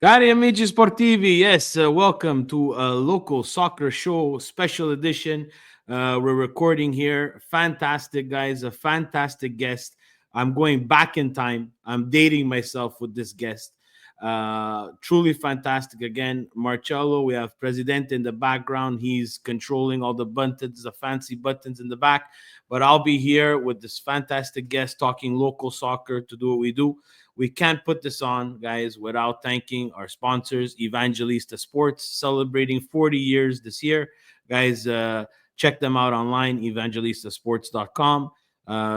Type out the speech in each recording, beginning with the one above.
Cari amici sportivi, yes, welcome to a local soccer show special edition. We're recording here. Fantastic, guys, a fantastic guest. I'm going back in time. I'm dating myself with this guest. Truly fantastic. Again, Marcello, we have President in the background. He's controlling all the buttons, the fancy buttons in the back. But I'll be here with this fantastic guest talking local soccer to do what we do. We can't put this on, guys, without thanking our sponsors, Evangelista Sports, celebrating 40 years this year. Guys, check them out online, evangelistasports.com.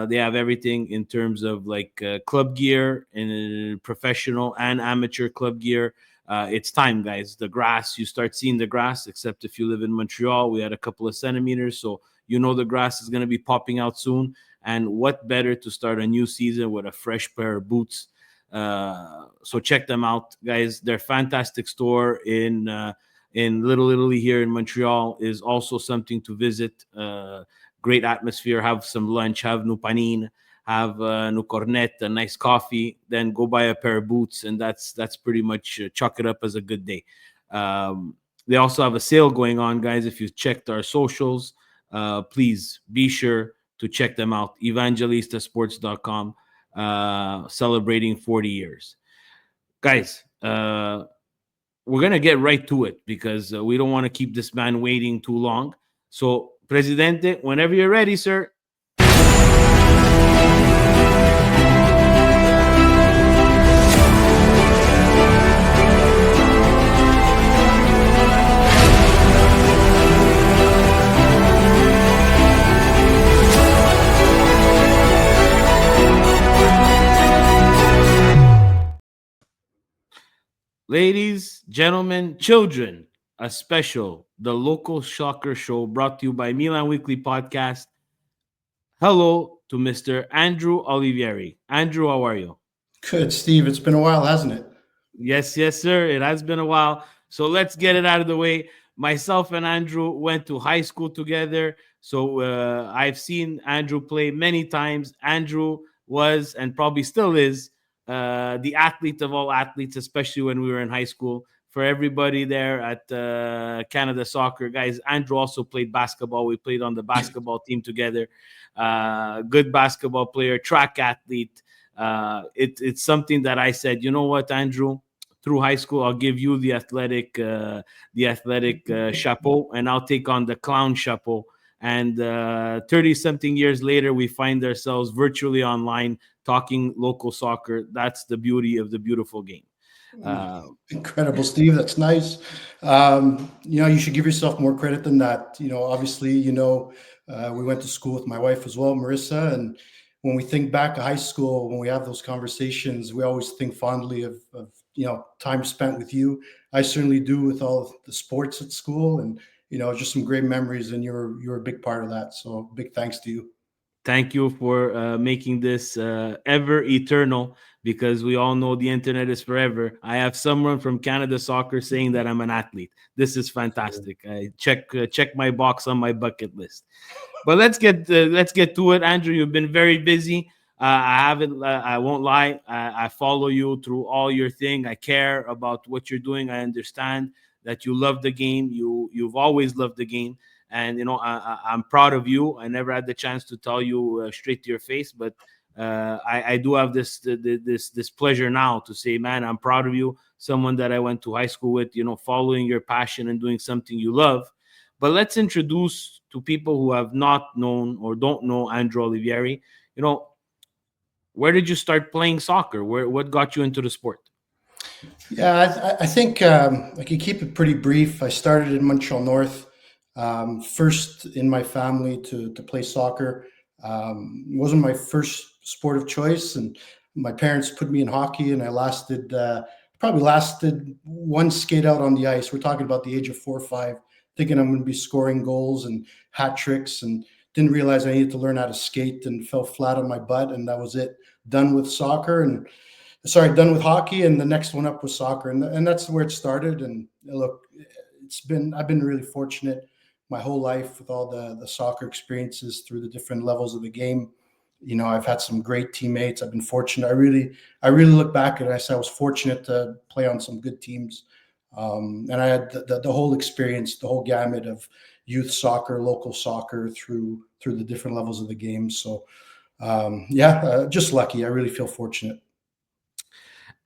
They have everything in terms of like club gear and professional and amateur club gear. It's time, guys. The grass, you start seeing the grass, except if you live in Montreal. We had a couple of centimeters, so you know the grass is going to be popping out soon. And what better to start a new season with a fresh pair of boots? So check them out, guys. Their fantastic store in Little Italy here in Montreal is also something to visit. Great atmosphere. Have some lunch. Have no panin. Have no cornet, a nice coffee. Then go buy a pair of boots, and that's pretty much chalk it up as a good day. They also have a sale going on, guys. If you checked our socials, please be sure to check them out. Evangelistasports.com. Celebrating 40 years. Guys, we're going to get right to it because we don't want to keep this man waiting too long. So, Presidente, whenever you're ready, sir. Ladies, gentlemen, children, a special, the local soccer show brought to you by Milan Weekly Podcast. Hello to Mr. Andrew Olivieri. Andrew, how are you? Good, Steve. It's been a while, hasn't it? Yes, yes, sir. It has been a while. So let's get it out of the way. Myself and Andrew went to high school together. So I've seen Andrew play many times. Andrew was and probably still is the athlete of all athletes, especially when we were in high school. For everybody there at Canada Soccer, guys, Andrew also played basketball. We played on the basketball team together. Good basketball player, track athlete. It's something that I said, you know what, Andrew? Through high school, I'll give you the athletic chapeau, and I'll take on the clown chapeau. And 30 something years later, we find ourselves virtually online talking local soccer. That's the beauty of the beautiful game. Incredible, Steve. That's nice. You should give yourself more credit than that. Obviously, we went to school with my wife as well, Marissa. And when we think back to high school, when we have those conversations, we always think fondly of time spent with you. I certainly do with all the sports at school, and just some great memories. And you're a big part of that. So big thanks to you. Thank you for making this ever eternal, because we all know the internet is forever. I have someone from Canada Soccer saying that I'm an athlete. This is fantastic. I check my box on my bucket list. But let's get to it. Andrew, you've been very busy. I won't lie. I follow you through all your thing. I care about what you're doing. I understand that you love the game. You've always loved the game. And I'm proud of you. I never had the chance to tell you straight to your face, but I do have this pleasure now to say, man, I'm proud of you. Someone that I went to high school with, following your passion and doing something you love. But let's introduce to people who have not known or don't know Andrew Olivieri. Where did you start playing soccer? What got you into the sport? Yeah, I think I can keep it pretty brief. I started in Montreal North. First in my family to play soccer. It wasn't my first sport of choice, and my parents put me in hockey, and I probably lasted one skate out on the ice. We're talking about the age of 4 or 5, thinking I'm going to be scoring goals and hat tricks, and didn't realize I needed to learn how to skate, and fell flat on my butt, and that was it. Done with hockey, and the next one up was soccer, and that's where it started. And look, I've been really fortunate my whole life with all the soccer experiences through the different levels of the game. I've had some great teammates. I've been fortunate. I really look back at it. I say I was fortunate to play on some good teams. And I had the whole experience, the whole gamut of youth soccer, local soccer through the different levels of the game. So just lucky. I really feel fortunate.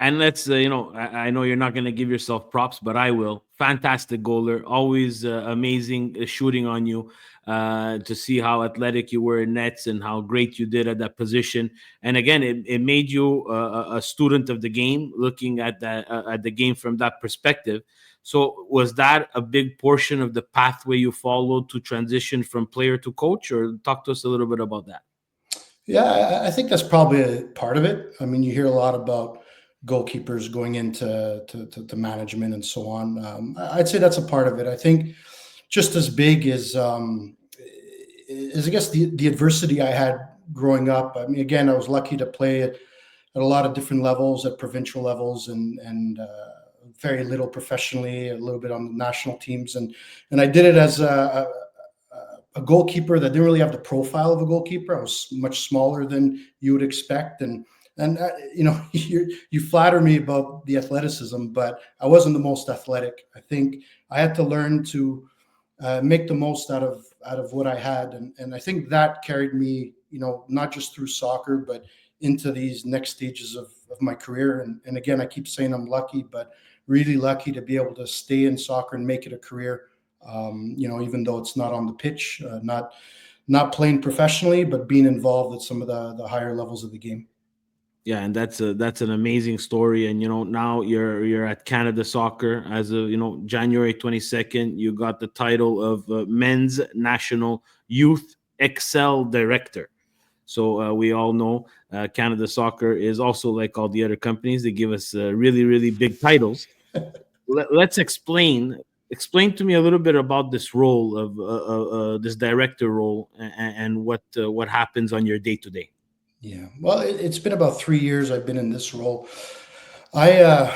And let's, I know you're not going to give yourself props, but I will. Fantastic goaler, always amazing shooting on you. To see how athletic you were in nets and how great you did at that position. And again, it made you a student of the game, looking at the game from that perspective. So, was that a big portion of the pathway you followed to transition from player to coach? Or talk to us a little bit about that. Yeah, I think that's probably a part of it. I mean, you hear a lot about goalkeepers going into to management and so on. I'd say that's a part of it. I think just as big is I guess the adversity I had growing up. I mean, again, I was lucky to play at a lot of different levels, at provincial levels, and very little professionally, a little bit on the national teams, and I did it as a goalkeeper that didn't really have the profile of a goalkeeper. I was much smaller than you would expect, and you flatter me about the athleticism, but I wasn't the most athletic. I think I had to learn to make the most out of what I had, and I think that carried me, not just through soccer, but into these next stages of my career. And again, I keep saying I'm lucky, but really lucky to be able to stay in soccer and make it a career. Even though it's not on the pitch, not playing professionally, but being involved at some of the higher levels of the game. Yeah, and that's an amazing story. And now you're at Canada Soccer as of January 22nd. You got the title of Men's National Youth Excel Director. So we all know Canada Soccer is also like all the other companies. They give us really really big titles. Let's explain to me a little bit about this role of this director role, and what happens on your day to day. Yeah, well, it's been about 3 years I've been in this role. I uh,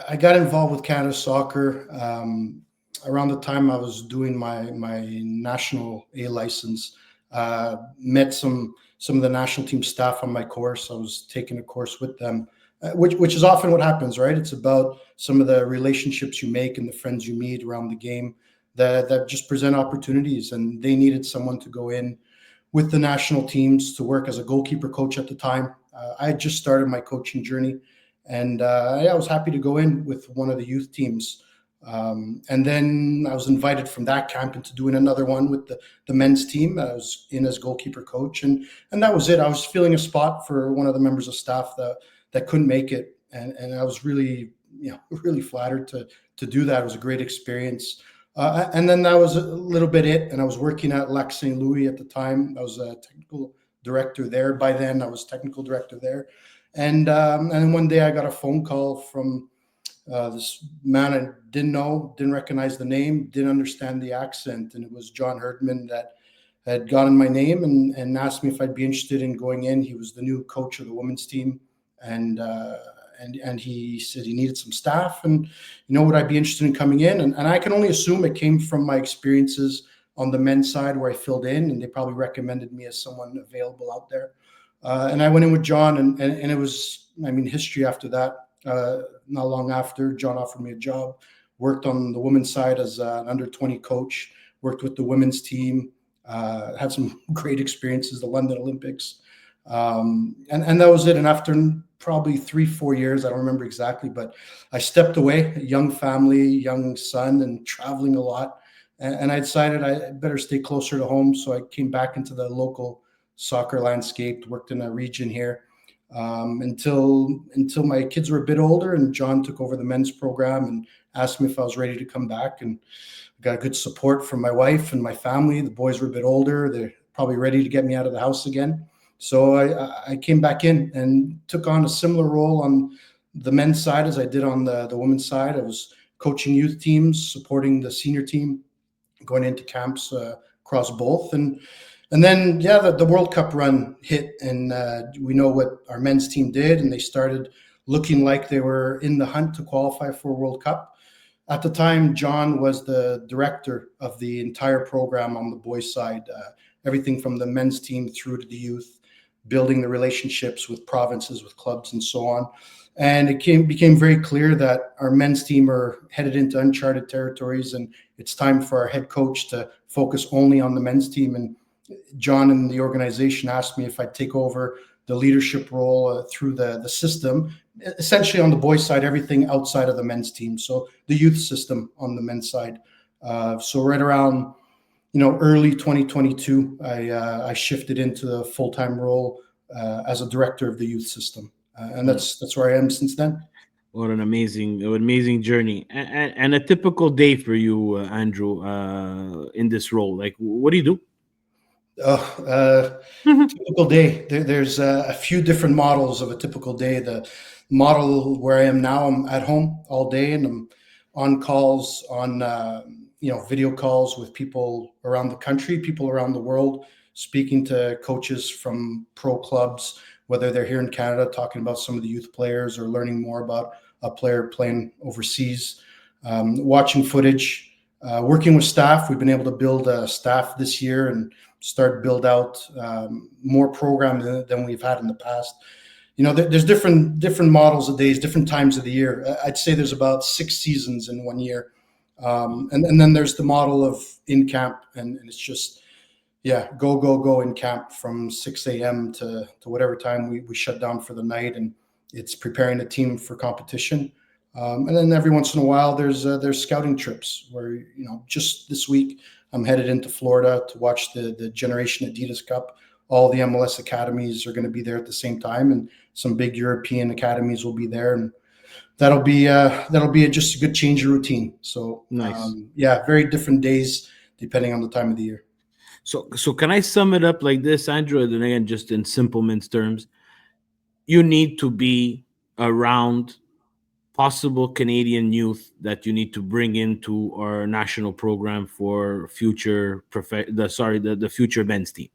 I got involved with Canada Soccer around the time I was doing my national A license. Met some of the national team staff on my course. I was taking a course with them, which is often what happens, right? It's about some of the relationships you make and the friends you meet around the game that just present opportunities. And they needed someone to go in with the national teams to work as a goalkeeper coach at the time. I had just started my coaching journey, and I was happy to go in with one of the youth teams. And then I was invited from that camp into doing another one with the men's team. I was in as goalkeeper coach, and that was it. I was filling a spot for one of the members of staff that couldn't make it, and I was really really flattered to do that. It was a great experience. And then that was a little bit it. And I was working at Lac St. Louis at the time. I was a technical director there. By then, I was technical director there. And then one day I got a phone call from this man I didn't know, didn't recognize the name, didn't understand the accent. And it was John Herdman that had gotten my name and asked me if I'd be interested in going in. He was the new coach of the women's team. And he said he needed some staff, and would I be interested in coming in? And I can only assume it came from my experiences on the men's side where I filled in, and they probably recommended me as someone available out there. And I went in with John, and it was, I mean, history after that. Not long after, John offered me a job, worked on the women's side as an under 20 coach, worked with the women's team, had some great experiences, the London Olympics. And that was it. And after probably 3-4 years, I don't remember exactly, but I stepped away, a young family, young son, and traveling a lot. And I decided I better stay closer to home. So I came back into the local soccer landscape, worked in a region here until my kids were a bit older, and John took over the men's program and asked me if I was ready to come back. And I got good support from my wife and my family. The boys were a bit older. They're probably ready to get me out of the house again. So I came back in and took on a similar role on the men's side as I did on the women's side. I was coaching youth teams, supporting the senior team, going into camps across both. And then, the World Cup run hit, and we know what our men's team did, and they started looking like they were in the hunt to qualify for a World Cup. At the time, John was the director of the entire program on the boys' side, everything from the men's team through to the youth, building the relationships with provinces, with clubs, and so on. And it became very clear that our men's team are headed into uncharted territories, and it's time for our head coach to focus only on the men's team. And John and the organization asked me if I'd take over the leadership role through the system, essentially on the boys' side, everything outside of the men's team. So the youth system on the men's side. So right around early 2022, I shifted into the full-time role as a director of the youth system, and that's where I am since then. What an amazing journey, and a typical day for you, Andrew, in this role. Like, what do you do? Oh, typical day. There's a few different models of a typical day. The model where I am now, I'm at home all day, and I'm on calls, on video calls with people around the country, people around the world, speaking to coaches from pro clubs, whether they're here in Canada, talking about some of the youth players or learning more about a player playing overseas, watching footage, working with staff. We've been able to build a staff this year and start build out more programs than we've had in the past. There's different models of days, different times of the year. I'd say there's about 6 seasons in one year. And then there's the model of in camp, and it's just, go in camp from 6 a.m. to whatever time we shut down for the night, and it's preparing the team for competition. And then every once in a while, there's scouting trips where, just this week, I'm headed into Florida to watch the Generation Adidas Cup. All the MLS academies are going to be there at the same time, and some big European academies will be there, and that'll be just a good change of routine. So Nice. very different days depending on the time of the year. So can I sum it up like this, Andrew? And again, just in simple men's terms, you need to be around possible Canadian youth that you need to bring into our national program for future the future men's team.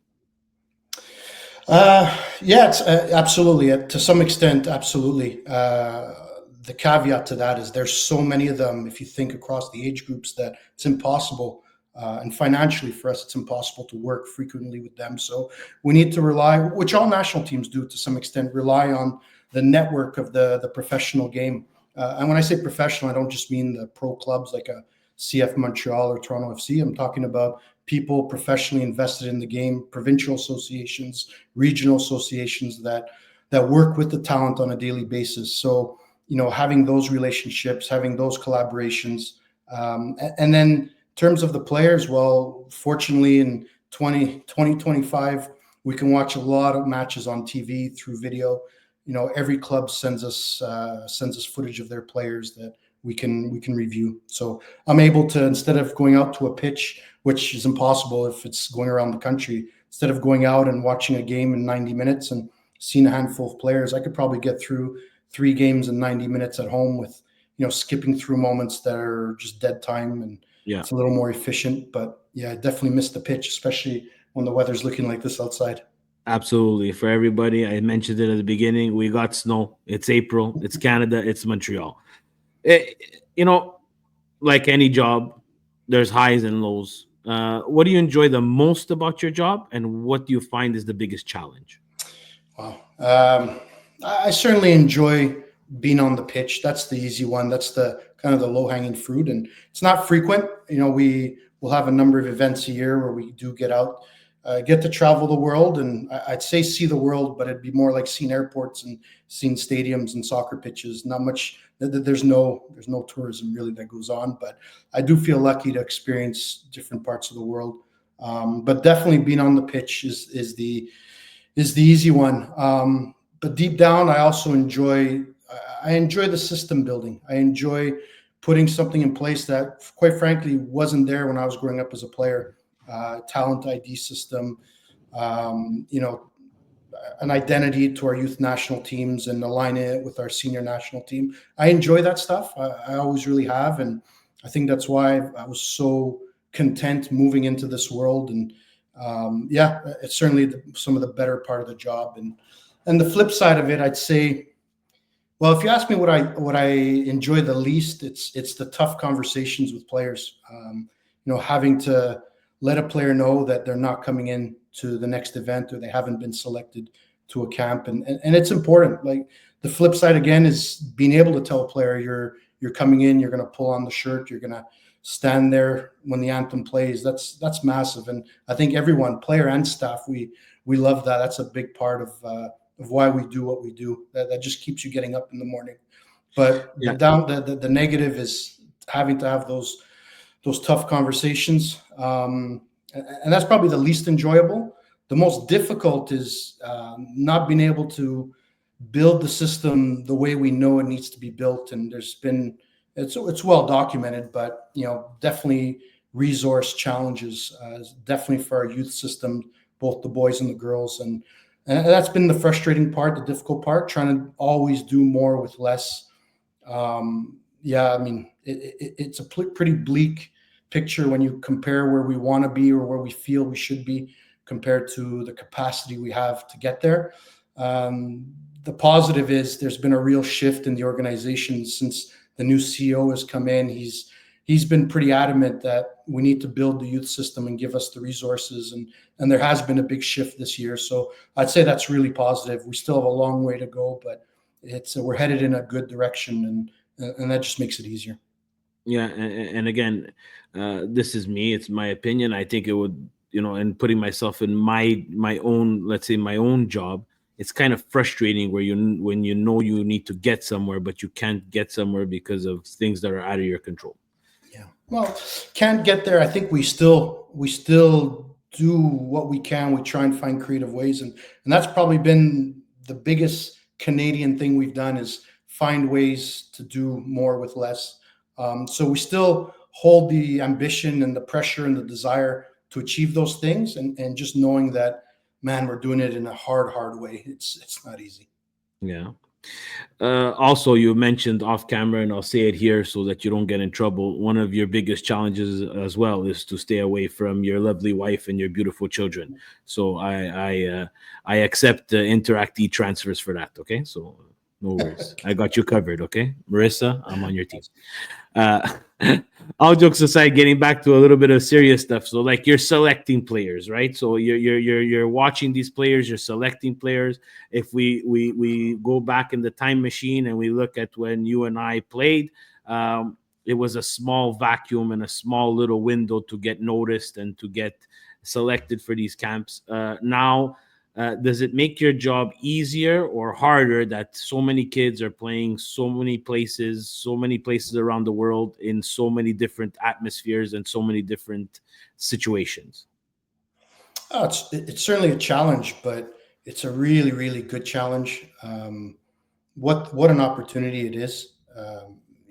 It's absolutely, to some extent, absolutely. The caveat to that is there's so many of them. If you think across the age groups, that it's impossible, and financially for us, it's impossible to work frequently with them. So we need to rely, which all national teams do to some extent, rely on the network of the professional game. And when I say professional, I don't just mean the pro clubs like a CF Montreal or Toronto FC. I'm talking about people professionally invested in the game, provincial associations, regional associations that work with the talent on a daily basis. So, having those relationships, having those collaborations, and then in terms of the players, well, fortunately in 2025, we can watch a lot of matches on TV through video. Every club sends us footage of their players that we can review. So I'm able to, instead of going out to a pitch, which is impossible if it's going around the country, instead of going out and watching a game in 90 minutes and seeing a handful of players, I could probably get through 3 games in 90 minutes at home with, skipping through moments that are just dead time, and it's a little more efficient. But I definitely miss the pitch, especially when the weather's looking like this outside. Absolutely. For everybody, I mentioned it at the beginning. We got snow. It's April. It's Canada. It's Montreal. It, you know, like any job, there's highs and lows. What do you enjoy the most about your job, and what do you find is the biggest challenge? Wow. I certainly enjoy being on the pitch. That's the easy one. That's the kind of the low hanging fruit, and it's not frequent. We will have a number of events a year where we do get out, get to travel the world, and I'd say see the world, but it'd be more like seeing airports and seeing stadiums and soccer pitches. Not much. There's no tourism really that goes on, but I do feel lucky to experience different parts of the world. But definitely being on the pitch is the easy one. But deep down, I also enjoy the system building. I enjoy putting something in place that, quite frankly, wasn't there when I was growing up as a player. Talent ID system, an identity to our youth national teams and align it with our senior national team. I enjoy that stuff. I always really have, and I think that's why I was so content moving into this world. And it's certainly some of the better part of the job. And the flip side of it, I'd say, well, if you ask me what I enjoy the least, it's the tough conversations with players. Having to let a player know that they're not coming in to the next event, or they haven't been selected to a camp, and it's important. Like the flip side again is being able to tell a player you're coming in, you're going to pull on the shirt, you're going to stand there when the anthem plays. That's massive, and I think everyone, player and staff, we love that. That's a big part of why we do what we do. That just keeps you getting up in the morning. But Yeah. the negative is having to have those tough conversations, and that's probably the least enjoyable. The most difficult is not being able to build the system the way we know it needs to be built. And it's well documented, but definitely resource challenges, definitely for our youth system, both the boys and the girls, and that's been the frustrating part, the difficult part, trying to always do more with less. Yeah, I mean, it's a pretty bleak picture when you compare where we want to be or where we feel we should be compared to the capacity we have to get there. The positive is there's been a real shift in the organization since the new CEO has come in. He's been pretty adamant that we need to build the youth system and give us the resources, and there has been a big shift this year. So I'd say that's really positive. We still have a long way to go, but we're headed in a good direction, and that just makes it easier. Yeah, and again, this is me. It's my opinion. I think it would, and putting myself in my own, let's say, my own job, it's kind of frustrating when you know you need to get somewhere, but you can't get somewhere because of things that are out of your control. Yeah. Well, can't get there. I think we still do what we can. We try and find creative ways, and that's probably been the biggest Canadian thing we've done is find ways to do more with less. So we still hold the ambition and the pressure and the desire to achieve those things, and just knowing that, man, we're doing it in a hard way. It's not easy. Yeah. Also, you mentioned off camera, and I'll say it here so that you don't get in trouble. One of your biggest challenges as well is to stay away from your lovely wife and your beautiful children. So I accept Interact transfers for that. Okay, so no worries, I got you covered. Okay, Marissa, I'm on your team. Uh, all jokes aside, getting back to a little bit of serious stuff. So, like, you're selecting players, right? So you're watching these players, you're selecting players. If we go back in the time machine and we look at when you and I played, it was a small vacuum and a small little window to get noticed and to get selected for these camps. Now, does it make your job easier or harder that so many kids are playing so many places around the world in so many different atmospheres and so many different situations? Oh, it's certainly a challenge, but it's a really, really good challenge. What an opportunity it is.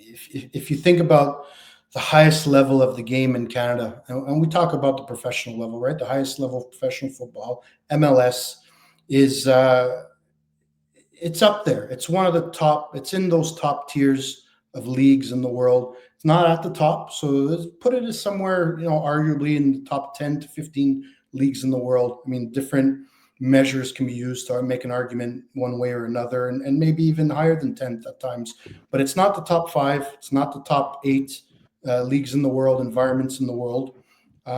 If you think about the highest level of the game in Canada, and we talk about the professional level, right? The highest level of professional football, MLS, is it's up there. It's one of the top. It's in those top tiers of leagues in the world. It's not at the top, so let's put it as somewhere, arguably in the top 10 to 15 leagues in the world. I mean, different measures can be used to make an argument one way or another, and maybe even higher than 10 at times. But it's not the top five. It's not the top eight leagues in the world, environments in the world.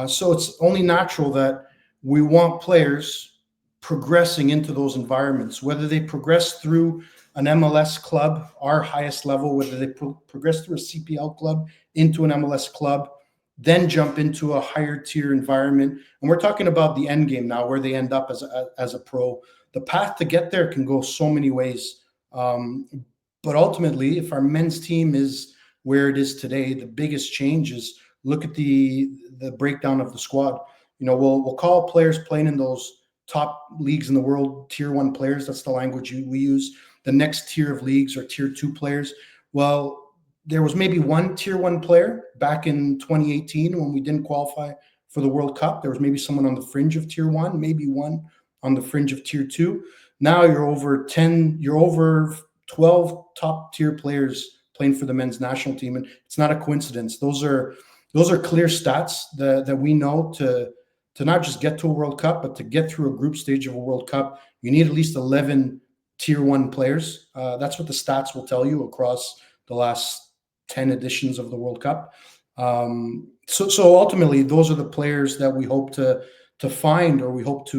So it's only natural that we want players progressing into those environments, whether they progress through an MLS club, our highest level, whether they progress through a CPL club into an MLS club, then jump into a higher tier environment. And we're talking about the end game now, where they end up as a pro. The path to get there can go so many ways. But ultimately, if our men's team is where it is today, the biggest change is look at the breakdown of the squad. We'll call players playing in those top leagues in the world tier 1 players. That's the language we use. The next tier of leagues are tier 2 players. Well, there was maybe one tier 1 player back in 2018 when we didn't qualify for the World Cup. There was maybe someone on the fringe of tier 1, maybe one on the fringe of tier 2. Now you're over 12 top tier players playing for the men's national team, and it's not a coincidence. Those are clear stats that we know to not just get to a World Cup, but to get through a group stage of a World Cup, you need at least 11 tier 1 players. That's what the stats will tell you across the last 10 editions of the World Cup. So ultimately, those are the players that we hope to find, or we hope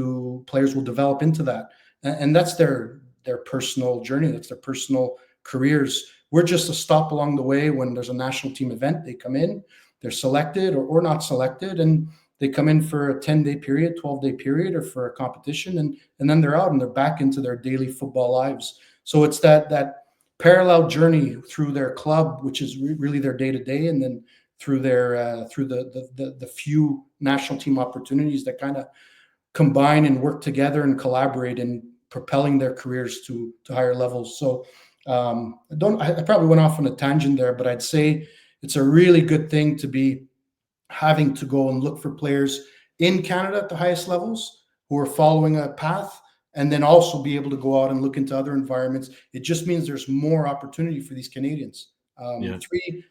players will develop into that. and that's their personal journey. That's their personal careers. We're just a stop along the way. When there's a national team event, they come in, they're selected or not selected, and they come in for a 10-day period, 12-day period, or for a competition, and then they're out and they're back into their daily football lives. So it's that parallel journey through their club, which is really their day to day, and then through their through the few national team opportunities that kind of combine and work together and collaborate in propelling their careers to higher levels. So I probably went off on a tangent there, but I'd say it's a really good thing to be having to go and look for players in Canada at the highest levels who are following a path, and then also be able to go out and look into other environments. It just means there's more opportunity for these Canadians. Yeah. Three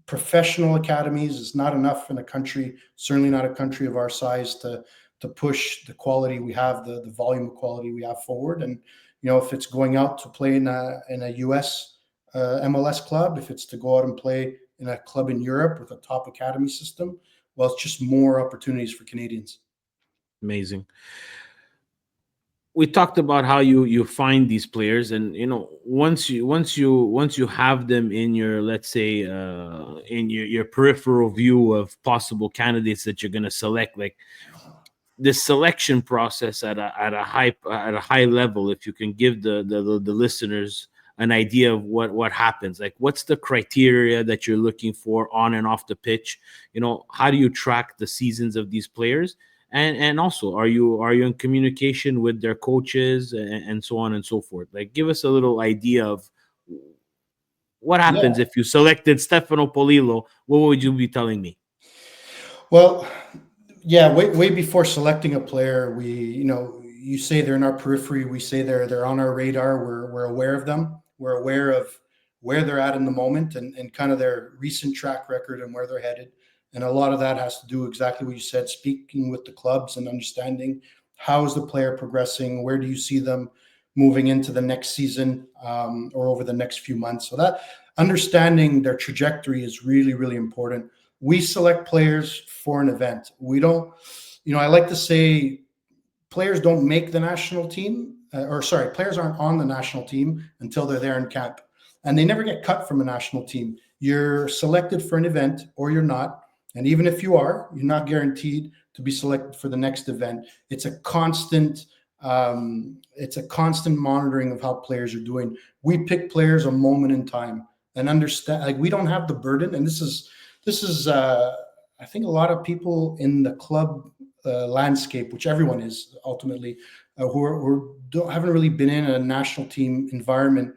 professional academies is not enough in a country, certainly not a country of our size, to push the quality we have, the volume of quality we have forward. And if it's going out to play in a US MLS club, if it's to go out and play in a club in Europe with a top academy system, well, it's just more opportunities for Canadians. Amazing. We talked about how you find these players, and once you have them in your, let's say, in your peripheral view of possible candidates that you're going to select, like the selection process at a high level, if you can give the listeners an idea of what happens, like what's the criteria that you're looking for on and off the pitch. How do you track the seasons of these players, and also are you in communication with their coaches, and so on and so forth. Like, give us a little idea of what happens Yeah. if you selected Stefano Polillo. What would you be telling me? Well, yeah, way before selecting a player, you say they're in our periphery. We say they're on our radar. We're aware of them. We're aware of where they're at in the moment, and kind of their recent track record and where they're headed. And a lot of that has to do exactly what you said, speaking with the clubs and understanding how is the player progressing, where do you see them moving into the next season, or over the next few months. So that understanding their trajectory is really, really important. We select players for an event. We don't, I like to say players don't make the national team, or sorry, players aren't on the national team until they're there in camp. And they never get cut from a national team. You're selected for an event or you're not. And even if you are, you're not guaranteed to be selected for the next event. It's a constant monitoring of how players are doing. We pick players a moment in time and understand, like, we don't have the burden. And this is I think a lot of people in the club landscape, which everyone is ultimately, haven't really been in a national team environment.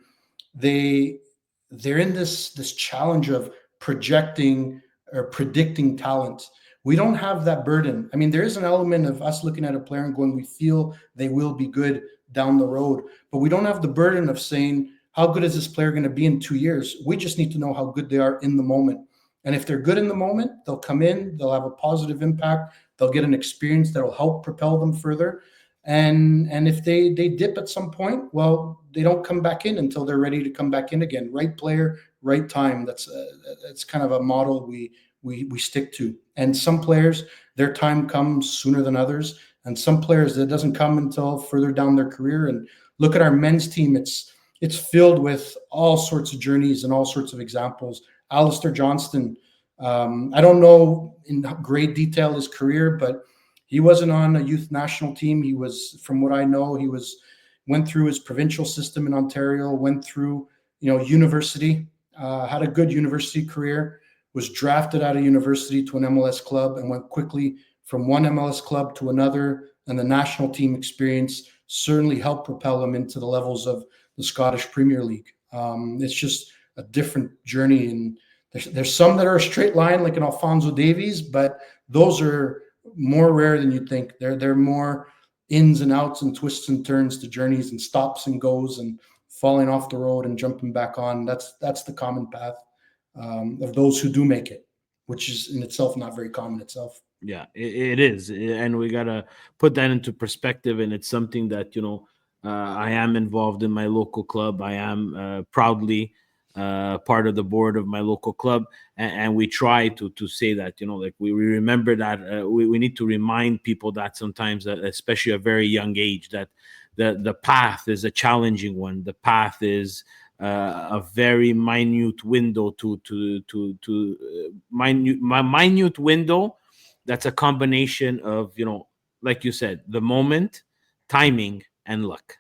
They're in this challenge of projecting or predicting talent. We don't have that burden. I mean, there is an element of us looking at a player and going, we feel they will be good down the road, but we don't have the burden of saying, how good is this player going to be in 2 years? We just need to know how good they are in the moment. And if they're good in the moment, they'll come in, they'll have a positive impact, they'll get an experience that'll help propel them further. And if they dip at some point, well, they don't come back in until they're ready to come back in again. Right player, right time. That's kind of a model we stick to. And some players, their time comes sooner than others, and some players that doesn't come until further down their career. And look at our men's team; it's filled with all sorts of journeys and all sorts of examples. Alistair Johnston, I don't know in great detail his career, but he wasn't on a youth national team. He was, from what I know, went through his provincial system in Ontario, went through university, had a good university career, was drafted out of university to an MLS club, and went quickly from one MLS club to another. And the national team experience certainly helped propel him into the levels of the Scottish Premier League. It's just a different journey, and there's some that are a straight line, like an Alphonso Davies, but those are more rare than you think. They're more ins and outs and twists and turns to journeys and stops and goes and falling off the road and jumping back on. That's the common path of those who do make it, which is in itself not very common itself. Yeah, it is, and we gotta put that into perspective. And it's something that I am involved in my local club. I am proudly part of the board of my local club, and we try to say that like we remember that we need to remind people that sometimes, especially at a very young age, that the path is a challenging one. The path is a very minute window minute window. That's a combination of, like you said, the moment, timing, and luck.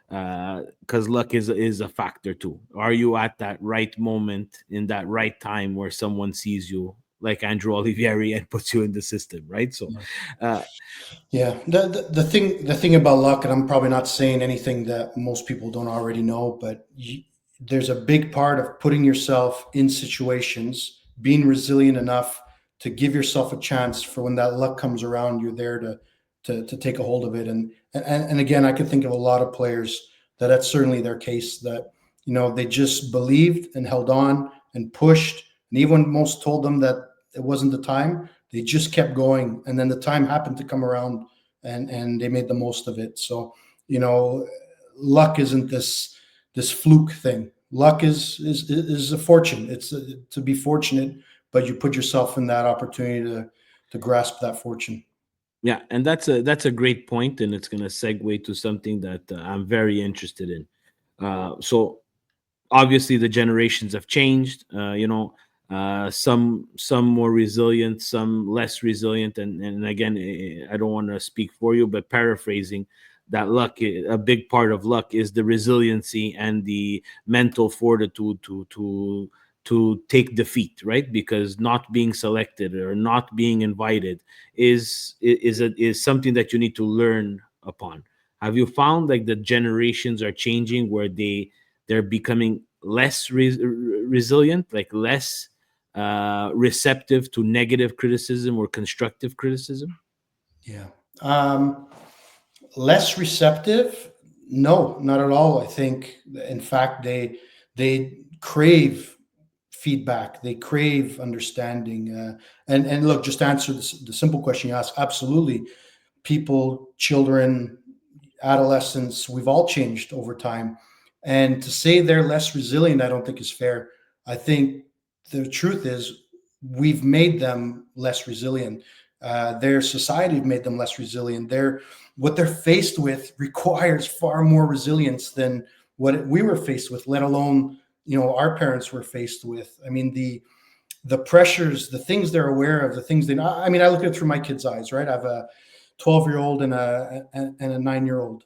Because luck is a factor too. Are you at that right moment in that right time where someone sees you, like Andrew Olivieri, and puts you in the system, right? So, uh, Yeah, the thing about luck, and I'm probably not saying anything that most people don't already know, but there's a big part of putting yourself in situations, being resilient enough to give yourself a chance for when that luck comes around, you're there to take a hold of it. And again, I could think of a lot of players that's certainly their case, that they just believed and held on and pushed, and even when most told them that it wasn't the time, they just kept going, and then the time happened to come around, and they made the most of it. So, you know, luck isn't this fluke thing. Luck is a fortune. It's to be fortunate, but you put yourself in that opportunity to grasp that fortune. yeah, and that's a great point, and it's going to segue to something that I'm very interested in. So obviously the generations have changed. Some more resilient, some less resilient, and again, I don't want to speak for you, but paraphrasing, that luck, a big part of luck is the resiliency and the mental fortitude to take defeat, right? Because not being selected or not being invited is something that you need to learn upon. Have you found like the generations are changing where they're becoming less resilient, like less receptive to negative criticism or constructive criticism? Yeah. Um, Less receptive? No, not at all. I think, in fact, they crave feedback. They crave understanding. And look, just to answer the simple question you asked, absolutely. People, children, adolescents, we've all changed over time. And to say they're less resilient, I don't think is fair. I think the truth is we've made them less resilient. Their society have made them less resilient. What they're faced with requires far more resilience than what we were faced with, let alone our parents were faced with. I mean, the pressures, the things they're aware of, the things I mean, I look at it through my kids' eyes, right? I have a 12-year-old and a 9-year-old.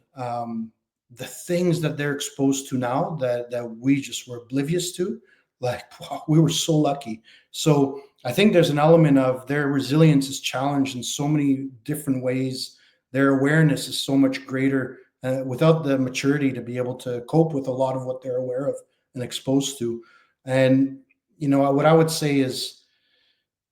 The things that they're exposed to now that we just were oblivious to, like, wow, we were so lucky. So I think there's an element of their resilience is challenged in so many different ways. Their awareness is so much greater without the maturity to be able to cope with a lot of what they're aware of and exposed to. And what I would say is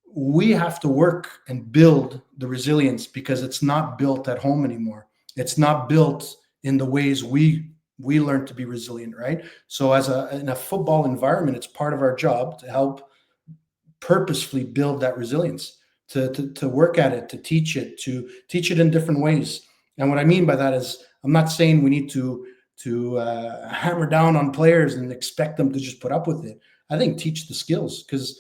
we have to work and build the resilience, because it's not built at home anymore. It's not built in the ways we learn to be resilient, right? So in a football environment, it's part of our job to help purposefully build that resilience, to work at it, to teach it in different ways. And what I mean by that is, I'm not saying we need to hammer down on players and expect them to just put up with it. I think teach the skills, because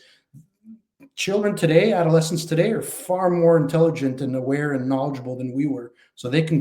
children today, adolescents today, are far more intelligent and aware and knowledgeable than we were. So they can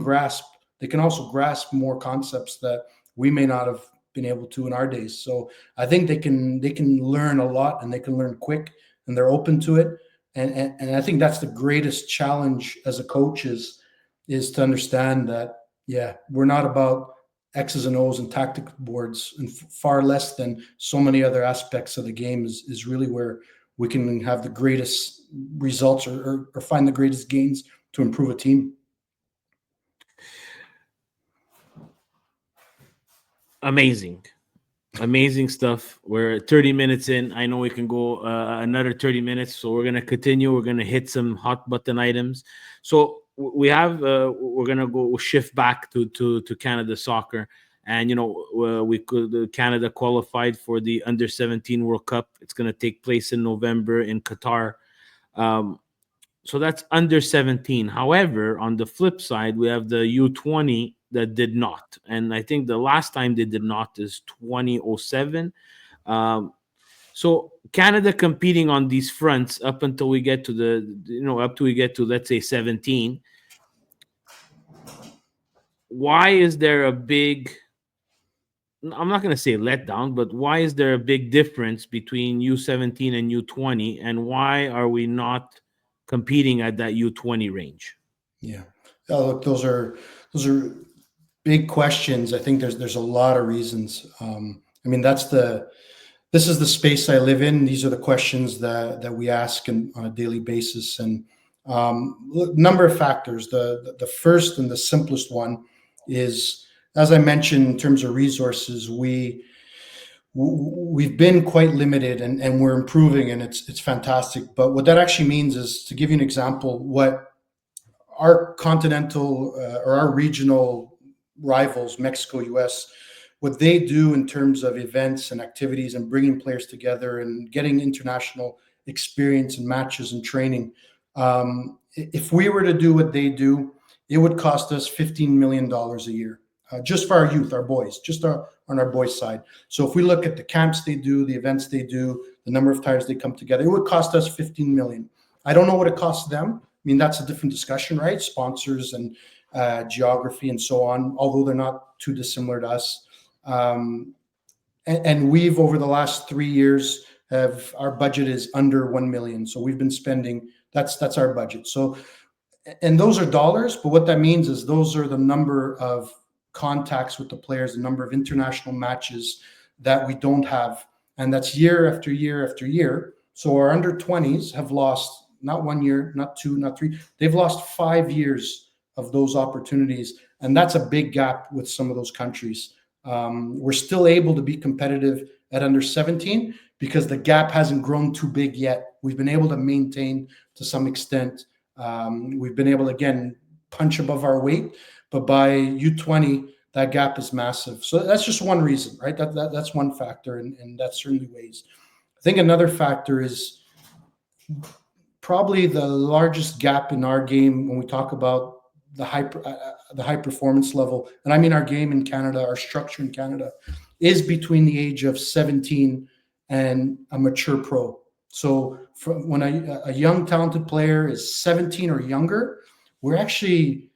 also grasp more concepts that we may not have been able to in our days. So I think they can learn a lot, and they can learn quick, and they're open to it. And I think that's the greatest challenge as a coach is to understand that, yeah, we're not about X's and O's and tactic boards, and far less than so many other aspects of the game is really where we can have the greatest results, or find the greatest gains to improve a team. Amazing. Amazing stuff. We're 30 minutes in. I know we can go another 30 minutes, so we're going to continue. We're going to hit some hot button items. So we're going to go shift back to Canada soccer. And we could Canada qualified for the under 17 World Cup. It's going to take place in November in Qatar. Um, so that's under 17. However, on the flip side, we have the U20 that did not. And I think the last time they did not is 2007. Um, so Canada competing on these fronts up until we get to up to we get to, let's say, 17. why is there a big, I'm not going to say letdown, but why is there a big difference between U17 and U20, and why are we not competing at that U20 range? Yeah. Look, those are big questions. I think there's a lot of reasons. I mean, this is the space I live in. These are the questions that we ask on a daily basis, and number of factors. The first and the simplest one is, as I mentioned, in terms of resources, we've been quite limited, and we're improving, and it's fantastic. But what that actually means is, to give you an example, what our continental or our regional rivals, Mexico, US, what they do in terms of events and activities and bringing players together and getting international experience and matches and training. If we were to do what they do, it would cost us $15 million a year, just for our youth, our boys, on our boys' side. So if we look at the camps they do, the events they do, the number of times they come together, it would cost us 15 million. I don't know what it costs them. I mean, that's a different discussion, right? Sponsors and geography and so on, although they're not too dissimilar to us. And we've, over the last 3 years, our budget is under 1 million. So we've been spending, that's our budget. So, and those are dollars, but what that means is those are the number of contacts with the players, the number of international matches that we don't have. And that's year after year after year. So our under 20s have lost not 1 year, not 2, not 3. They've lost 5 years of those opportunities. And that's a big gap with some of those countries. We're still able to be competitive at under 17 because the gap hasn't grown too big yet. We've been able to maintain to some extent. We've been able to, again, punch above our weight, but by U20, that gap is massive. So that's just one reason, right? That's one factor, and that certainly weighs. I think another factor is probably the largest gap in our game when we talk about the high performance level, and I mean our game in Canada, our structure in Canada, is between the age of 17 and a mature pro. So when a young talented player is 17 or younger, we're actually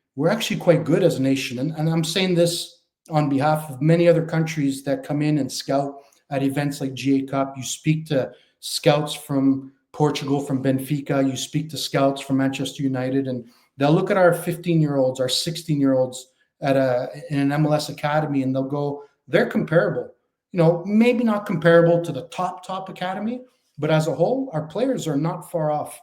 quite good as a nation. And I'm saying this on behalf of many other countries that come in and scout at events like GA Cup. You speak to scouts from Portugal, from Benfica, you speak to scouts from Manchester United, and they'll look at our 15-year-olds, our 16-year-olds in an MLS academy, and they'll go, they're comparable. You know, maybe not comparable to the top academy, but as a whole, our players are not far off.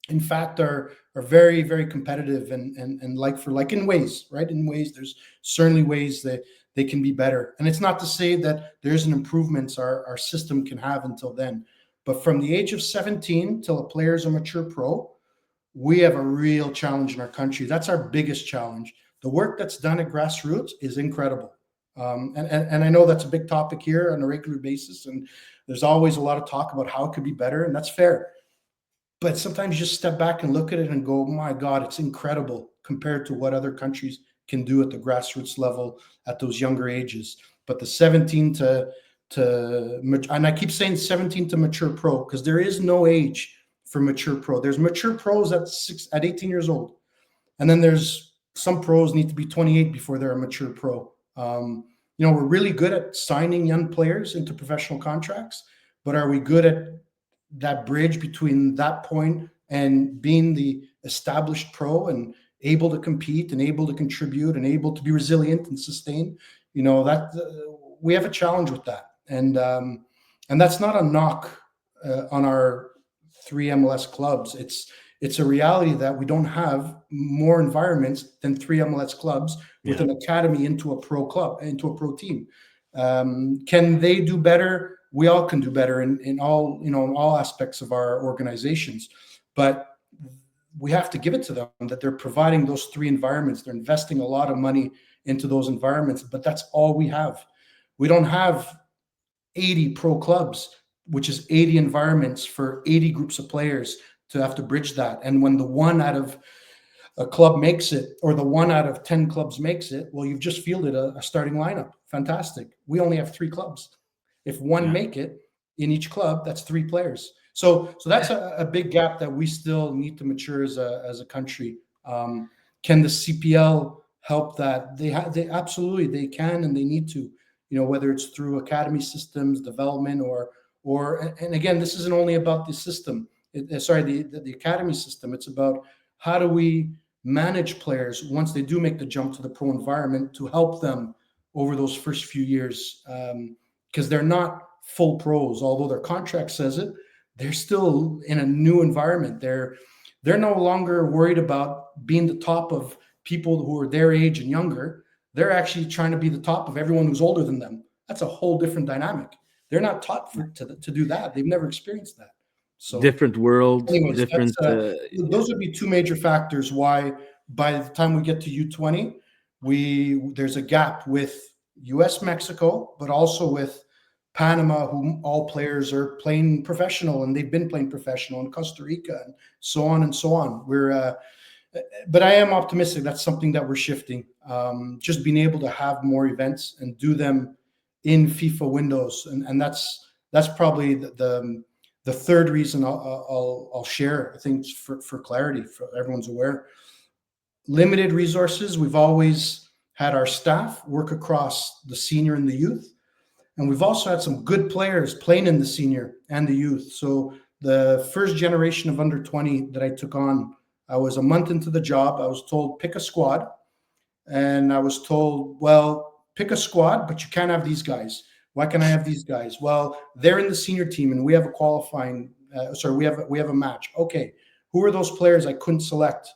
In fact, are very, very competitive and like for like, in ways, right? In ways, there's certainly ways that they can be better. And it's not to say that there isn't improvements our system can have until then. But from the age of 17 till a player is a mature pro, we have a real challenge in our country. That's our biggest challenge. The work that's done at grassroots is incredible. And I know that's a big topic here on a regular basis. And there's always a lot of talk about how it could be better, and that's fair. But sometimes you just step back and look at it and go, my God, it's incredible compared to what other countries can do at the grassroots level at those younger ages. But the 17 to and I keep saying 17 to mature pro, because there is no age for mature pro. There's mature pros at 18 years old. And then there's some pros need to be 28 before they're a mature pro. We're really good at signing young players into professional contracts, but are we good at that bridge between that point and being the established pro and able to compete and able to contribute and able to be resilient and sustain? We have a challenge with that. And that's not a knock on our 3 MLS clubs. It's a reality that we don't have more environments than 3 MLS clubs with an academy into a pro club, into a pro team. Can they do better? We all can do better in all aspects of our organizations, but we have to give it to them that they're providing those 3 environments. They're investing a lot of money into those environments, but that's all we have. We don't have 80 pro clubs, which is 80 environments for 80 groups of players to have to bridge that. And when the 1 out of a club makes it, or the 1 out of 10 clubs makes it, well, you've just fielded a starting lineup. Fantastic. We only have 3 clubs. If 1 make it in each club, that's 3 players. So that's a big gap that we still need to mature as a country. Can the CPL help that. They absolutely they can and they need to. Whether it's through academy systems development and again, this isn't only about the system. Sorry, the academy system. It's about how do we manage players once they do make the jump to the pro environment to help them over those first few years, because they're not full pros, although their contract says it. They're still in a new environment. They're no longer worried about being the top of people who are their age and younger. They're actually trying to be the top of everyone who's older than them. That's a whole different dynamic. They're not taught to do that. They've never experienced that. So, Different world, anyways, different. those would be two major factors why by the time we get to U20, there's a gap with U.S. Mexico, but also with Panama, whom all players are playing professional, and they've been playing professional in Costa Rica, and so on and so on. But I am optimistic. That's something that we're shifting. Just being able to have more events and do them in FIFA windows, and that's probably the third reason I'll share. I think for clarity, for everyone's aware. Limited resources. We've always had our staff work across the senior and the youth. And we've also had some good players playing in the senior and the youth. So the first generation of under 20 that I took on, I was a month into the job. I was told, pick a squad. And I was told, well, pick a squad, but you can't have these guys. Why can I have these guys? Well, they're in the senior team and we have a qualifying, we have a match. Okay, who are those players I couldn't select?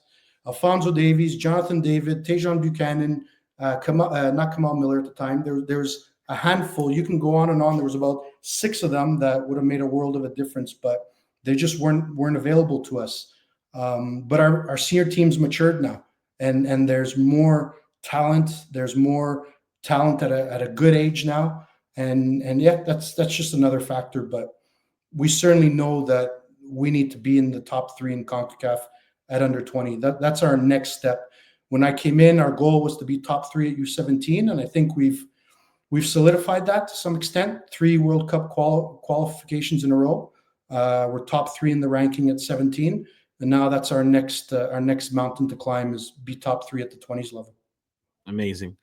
Alfonso Davies, Jonathan David, Tejan Buchanan, not Kamal Miller at the time. There's a handful. You can go on and on. There was about 6 of them that would have made a world of a difference, but they just weren't available to us. But our senior team's matured now, and there's more talent. There's more talent at a good age now, and yeah, that's just another factor. But we certainly know that we need to be in the top 3 in CONCACAF at under 20. That's our next step. When I came in, our goal was to be top 3 at U17, and I think we've solidified that to some extent. 3 World Cup qualifications in a row. We're top 3 in the ranking at 17, and now that's our next mountain to climb, is be top 3 at the 20s level. Amazing.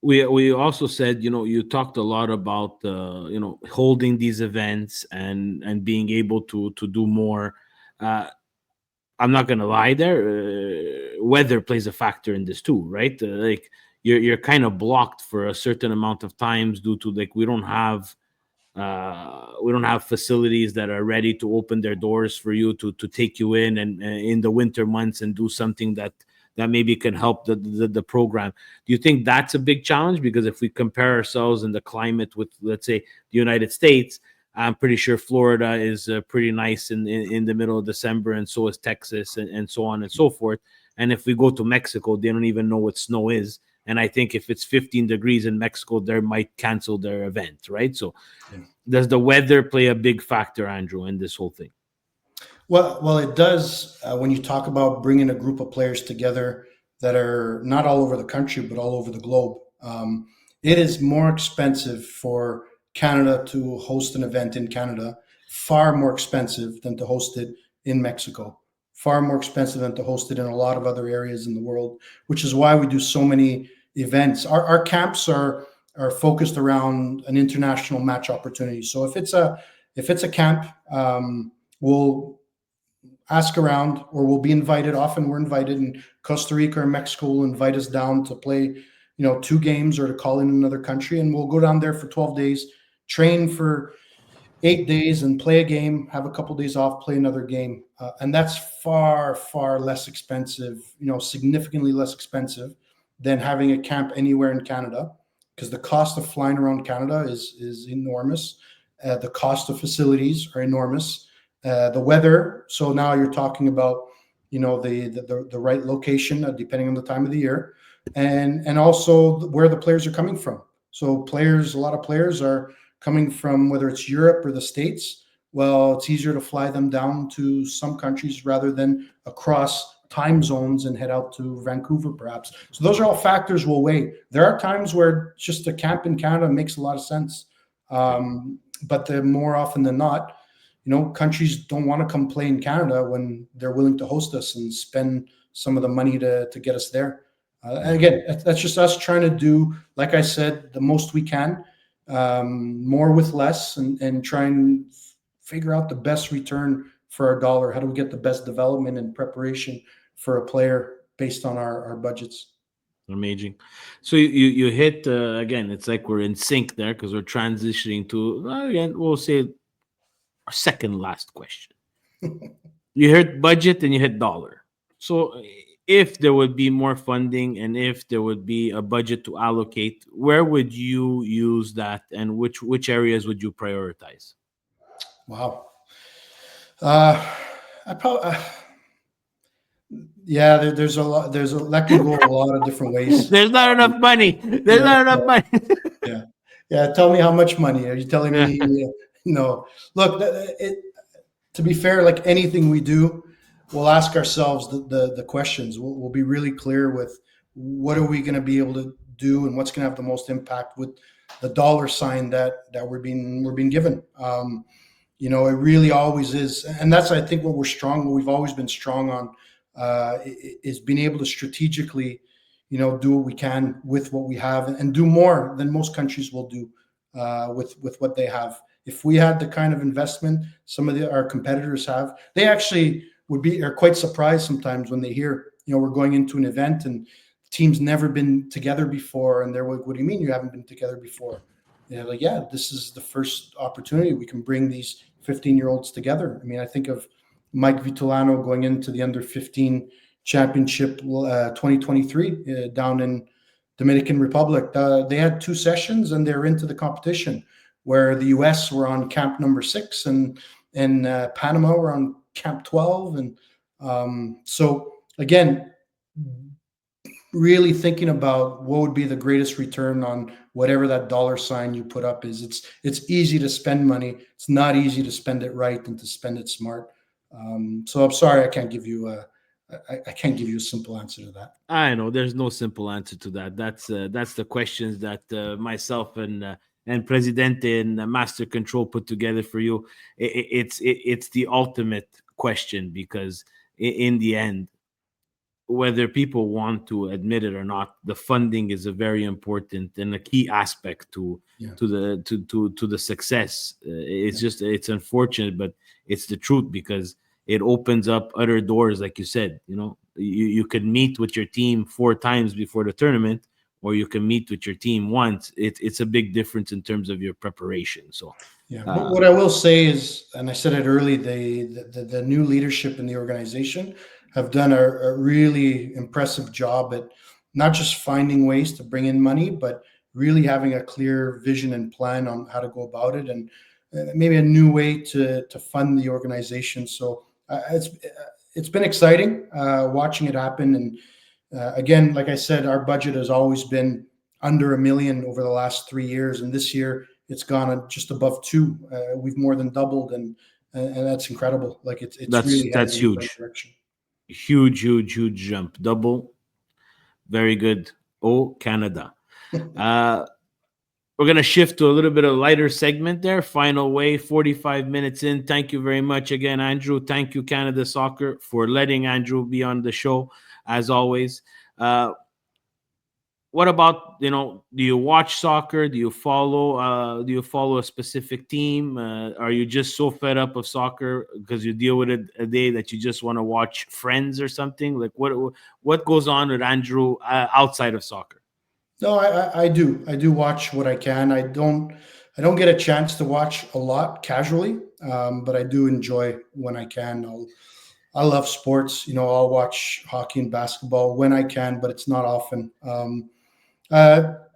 We also said, you talked a lot about holding these events and being able to do more. I'm not gonna lie, weather plays a factor in this too, right? Like you're kind of blocked for a certain amount of times due to, like, we don't have facilities that are ready to open their doors for you to take you in, and in the winter months, and do something that maybe can help the program. Do you think that's a big challenge? Because if we compare ourselves in the climate with, let's say, the United States, I'm pretty sure Florida is pretty nice in the middle of December, and so is Texas, and so on and so forth. And if we go to Mexico, they don't even know what snow is. And I think if it's 15 degrees in Mexico, they might cancel their event, right? So does the weather play a big factor, Andrew, in this whole thing? Well, it does when you talk about bringing a group of players together that are not all over the country, but all over the globe. It is more expensive for Canada to host an event in Canada, far more expensive than to host it in Mexico, far more expensive than to host it in a lot of other areas in the world, which is why we do so many events. Our camps are focused around an international match opportunity. So if it's a camp, we'll ask around, or we'll be invited. Often we're invited, and Costa Rica or Mexico will invite us down to play, 2 games, or to call in another country, and we'll go down there for 12 days, train for 8 days, and play a game, have a couple of days off, play another game. And that's far, far less expensive, significantly less expensive than having a camp anywhere in Canada, because the cost of flying around Canada is enormous. The cost of facilities are enormous. The weather. So now you're talking about, the right location, depending on the time of the year, and also where the players are coming from. So a lot of players are coming from, whether it's Europe or the States. Well, it's easier to fly them down to some countries rather than across time zones and head out to Vancouver, perhaps. So those are all factors we'll weigh. There are times where just a camp in Canada makes a lot of sense. But more often than not, countries don't want to come play in Canada when they're willing to host us and spend some of the money to get us there. And Yeah. again, that's just us trying to do, like I said, the most we can, more with less, and try and figure out the best return for our dollar. How do we get the best development and preparation for a player based on our budgets? Amazing. So you hit again. It's like we're in sync there because we're transitioning to again. We'll say our second last question. You hit budget and you hit dollar. So if there would be more funding and if there would be a budget to allocate, where would you use that, and which areas would you prioritize? Wow. I probably, yeah. There's a lot. That can go a lot of different ways. There's not enough money. There's Yeah, not enough money. yeah, yeah. Tell me how much money are you telling Yeah. me? No. Look, to be fair, like anything we do, we'll ask ourselves the questions. We'll be really clear with what are we going to be able to do and what's going to have the most impact with the dollar sign that we're being given. It really always is, and that's, I think, what we've always been strong on, is being able to strategically, do what we can with what we have, and do more than most countries will do, with what they have. If we had the kind of investment some of our competitors have, they actually are quite surprised sometimes when they hear, we're going into an event and the team's never been together before, and they're like, "What do you mean you haven't been together before?" They're like, "Yeah, this is the first opportunity we can bring these 15-year-olds together." I mean, I think of Mike Vitulano going into the under 15 championship, 2023, down in Dominican Republic. They had 2 sessions and they're into the competition, where the US were on camp number 6, and Panama were on camp 12. And so again, really thinking about what would be the greatest return on whatever that dollar sign you put up is. It's easy to spend money. It's not easy to spend it right and to spend it smart. So I'm sorry, I can't give you a simple answer to that. I know there's no simple answer to that. That's the questions that myself and Presidente and Master Control put together for you. It's the ultimate question because in the end, whether people want to admit it or not, the funding is a very important and a key aspect Yeah, to the success. It's yeah, just it's unfortunate, but it's the truth because it opens up other doors, like you said. You can meet with your team 4 times before the tournament, or you can meet with your team once. It's a big difference in terms of your preparation. So, yeah. But uh, what I will say is, and I said it early, the new leadership in the organization have done a really impressive job at not just finding ways to bring in money, but really having a clear vision and plan on how to go about it, and maybe a new way to fund the organization. So it's been exciting, watching it happen. And again, like I said, our budget has always been under 1 million over the last 3 years, and this year it's gone just above 2. We've more than doubled, and that's incredible. Like it's really that's heading in the right huge, direction. huge jump, double. Very good. Oh, Canada. Uh, we're going to shift to a little bit of lighter segment there. Final way, 45 minutes in. Thank you very much again, Andrew. Thank you, Canada Soccer, for letting Andrew be on the show, as always. What about, do you watch soccer? Do you follow a specific team? Are you just so fed up of soccer because you deal with it a day that you just want to watch Friends or something? Like what goes on with Andrew outside of soccer? No, I do watch what I can. I don't get a chance to watch a lot casually, but I do enjoy when I can. I love sports. I'll watch hockey and basketball when I can, but it's not often.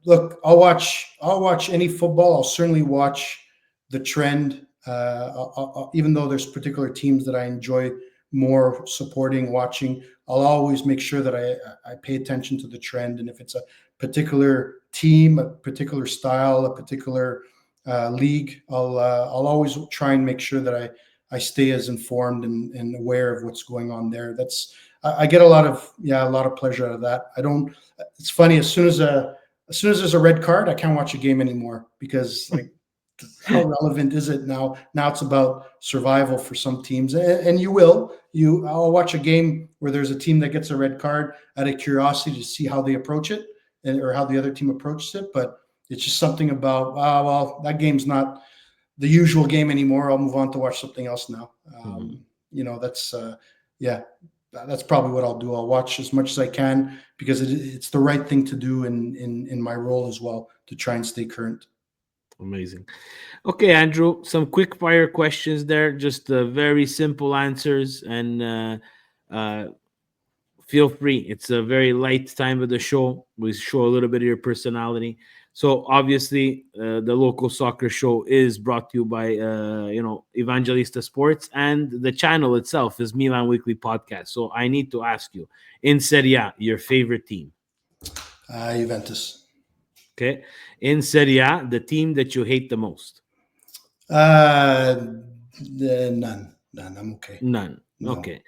Look, I'll watch any football. I'll certainly watch the trend. Even though there's particular teams that I enjoy more supporting, watching, I'll always make sure that I pay attention to the trend. And if it's a particular team, a particular style, a particular league, I'll always try and make sure that I stay as informed and aware of what's going on there. I get a lot of pleasure out of that. I don't. It's funny, as soon as there's a red card, I can't watch a game anymore because, like, how relevant is it now? Now it's about survival for some teams, and you will. I'll watch a game where there's a team that gets a red card out of curiosity to see how they approach it, or how the other team approaches it. But it's just something about, well, that game's not the usual game anymore. I'll move on to watch something else now. Mhm. That's yeah, that's probably what I'll do. I'll watch as much as I can because it's the right thing to do in my role as well, to try and stay current. Amazing. Okay, Andrew, some quick fire questions there, just very simple answers, and uh, feel free. It's a very light time of the show. We show a little bit of your personality. So obviously, the local soccer show is brought to you by Evangelista Sports, and the channel itself is Milan Weekly Podcast. So I need to ask you, in Serie A, your favorite team. Juventus. Okay, in Serie A, the team that you hate the most. None. I'm okay. None. No, Okay.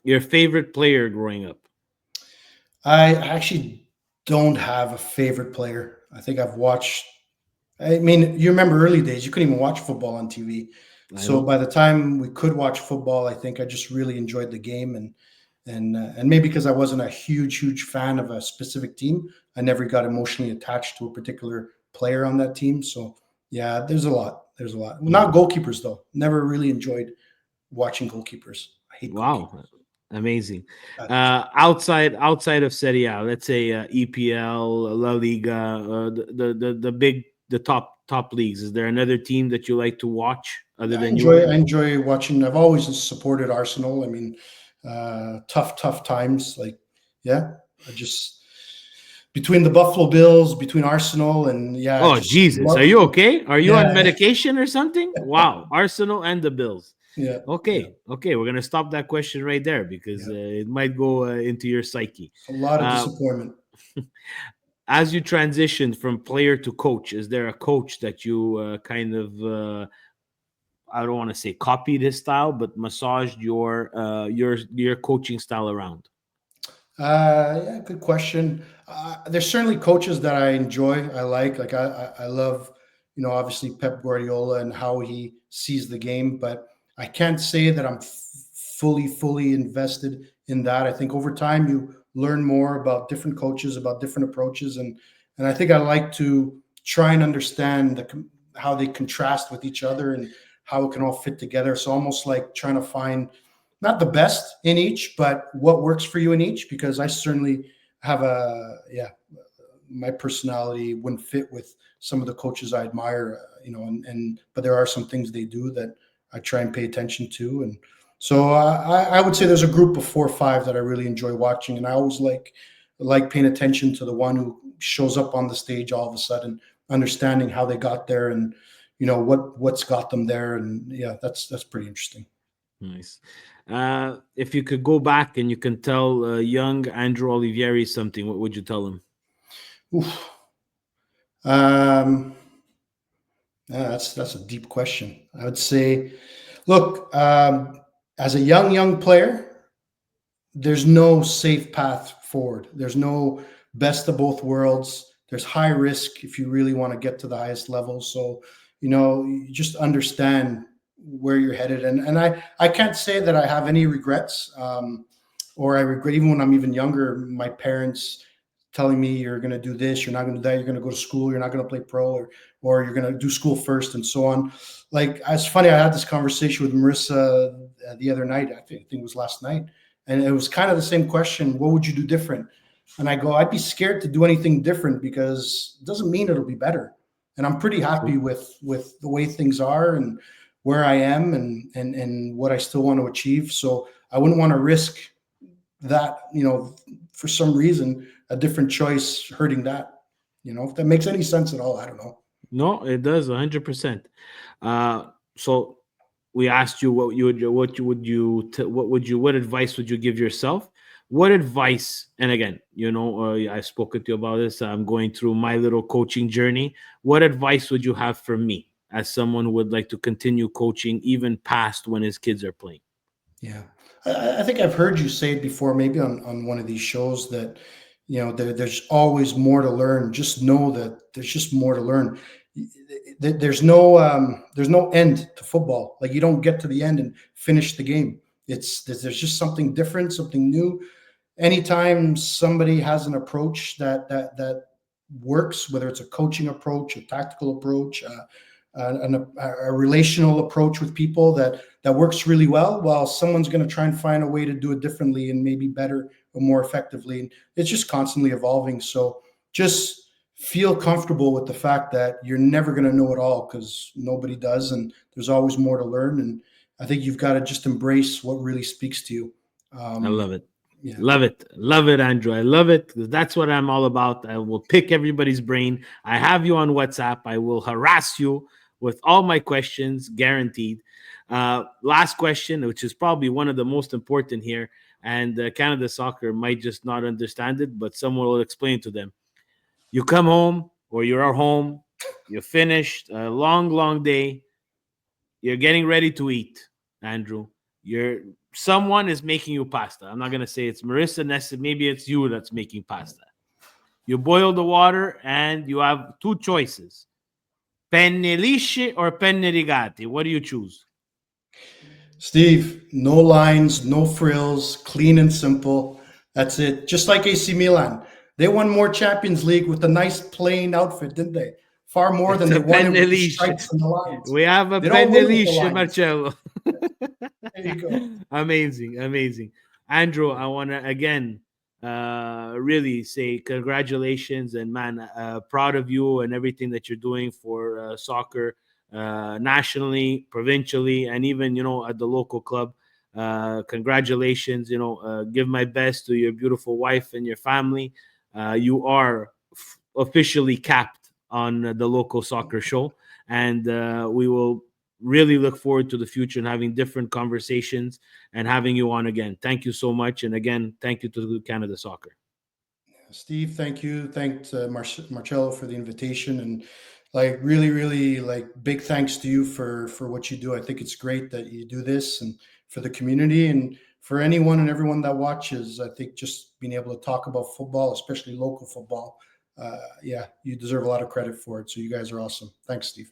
Your favorite player growing up. I actually don't have a favorite player. I think I've watched. I mean, you remember early days, you couldn't even watch football on TV. I So know. by the time we could watch football, I think I just really enjoyed the game, and maybe because I wasn't a huge fan of a specific team, I never got emotionally attached to a particular player on that team. So yeah, there's a lot. There's a lot. Not Mhm. goalkeepers though. Never really enjoyed watching goalkeepers. I hate Wow, goalkeepers. amazing. Uh, Outside of Serie A, let's say EPL, La Liga, the big the top leagues. Is there another team that you like to watch other I than enjoy Juve? I enjoy watching. I've always supported Arsenal. I mean, tough times. Like, yeah, I just between the Buffalo Bills, between Arsenal, and yeah, I Oh just Jesus, are love. you okay? Are you on Yeah, medication or something? Wow, Arsenal and the Bills. yeah, yeah, Okay, we're gonna stop that question right there because yeah. it might go into your psyche. A lot of Uh, disappointment. as you transitioned from player to coach, is there a coach that you kind of I don't want to say copied his style, but massaged your coaching style around? Yeah, good question. There's certainly coaches that I enjoy. I like. I love, obviously Pep Guardiola and how he sees the game. But I can't say that I'm fully invested in that. I think over time you learn more about different coaches, about different approaches, and I think I like to try and understand how they contrast with each other and how it can all fit together. So almost like trying to find not the best in each, but what works for you in each. Because I certainly have my personality wouldn't fit with some of the coaches I admire, and but there are some things they do that I try and pay attention to, and so I would say there's a group of 4 or 5 that I really enjoy watching, and I always like paying attention to the one who shows up on the stage all of a sudden, understanding how they got there, and what's got them there, and yeah, that's pretty interesting. Nice. If you could go back and you can tell young Andrew Olivieri something, what would you tell him? Oof. Um, yeah, that's a deep question. I would say, look, as a young player, there's no safe path forward. There's no best of both worlds. There's high risk if you really want to get to the highest level. So, you just understand where you're headed. And I can't say that I have any regrets, or I regret, even when I'm even younger, my parents telling me you're going to do this, you're not going to do that, you're going to go to school, you're not going to play pro, or you're going to do school first, and so on. Like, it's funny, I had this conversation with Marissa the other night. I think it was last night, and it was kind of the same question: what would you do different? And I go, I'd be scared to do anything different because it doesn't mean it'll be better. And I'm pretty happy True. with the way things are and where I am, and what I still want to achieve. So I wouldn't want to risk that, for some reason, a different choice hurting that. If that makes any sense at all, I don't know. No, it does 100%. So we asked you what advice would you give yourself? What advice? And again, I've spoken to you about this. I'm going through my little coaching journey. What advice would you have for me as someone who would like to continue coaching even past when his kids are playing? Yeah, I think I've heard you say it before, maybe on one of these shows, that there's always more to learn. Just know that there's just more to learn. there's no end to football. Like, you don't get to the end and finish the game. There's just something different, something new. Anytime somebody has an approach that works, whether it's a coaching approach, a tactical approach, a relational approach with people that works really well, while someone's going to try and find a way to do it differently and maybe better or more effectively. And it's just constantly evolving. So just feel comfortable with the fact that you're never going to know it all, because nobody does, and there's always more to learn. And I think you've got to just embrace what really speaks to you. I love it. Yeah. Love it. Love it, Andrew. I love it. That's what I'm all about. I will pick everybody's brain. I have you on WhatsApp. I will harass you with all my questions, guaranteed. Last question, which is probably one of the most important here, and Canada Soccer might just not understand it, but someone will explain to them. You come home, or you're home, you finished a long, long day, you're getting ready to eat, Andrew. You're Someone is making you pasta. I'm not gonna say it's Marissa Nessa. Maybe it's you that's making pasta. You boil the water, and you have two choices: penne lisce or penne rigati. What do you choose? Steve, no lines, no frills, clean and simple. That's it. Just like AC Milan. They won more Champions League with a nice plain outfit, didn't they? Far more It's than a they won penne it with the lisce. stripes and the lines. We have a They don't penne win with the lisce, lines. Marcello. There you go. Amazing, amazing. Andrew, I want to again really say congratulations, and man, proud of you and everything that you're doing for soccer nationally, provincially, and even at the local club. Congratulations. Give my best to your beautiful wife and your family. You are officially capped on the local soccer show, and we will really look forward to the future and having different conversations and having you on again. Thank you so much. And again, thank you to Canada Soccer. Steve, thank you. Thanks, Marcello, for the invitation, and like really, really, like, big thanks to you for what you do. I think it's great that you do this, and for the community, and for anyone and everyone that watches. I think just being able to talk about football, especially local football, yeah, you deserve a lot of credit for it. So you guys are awesome. Thanks, Steve.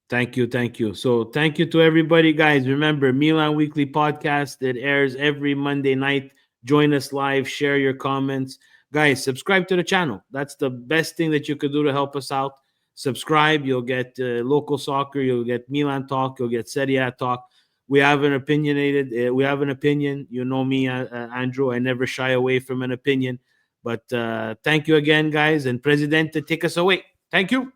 Thank you. Thank you. So thank you to everybody, guys. Remember, Milan Weekly Podcast. It airs every Monday night. Join us live. Share your comments. Guys, subscribe to the channel. That's the best thing that you could do to help us out. Subscribe. You'll get local soccer. You'll get Milan talk. You'll get Serie A talk. We have an opinionated. We have an opinion. You know me, Andrew. I never shy away from an opinion. But thank you again, guys. And Presidente, take us away. Thank you.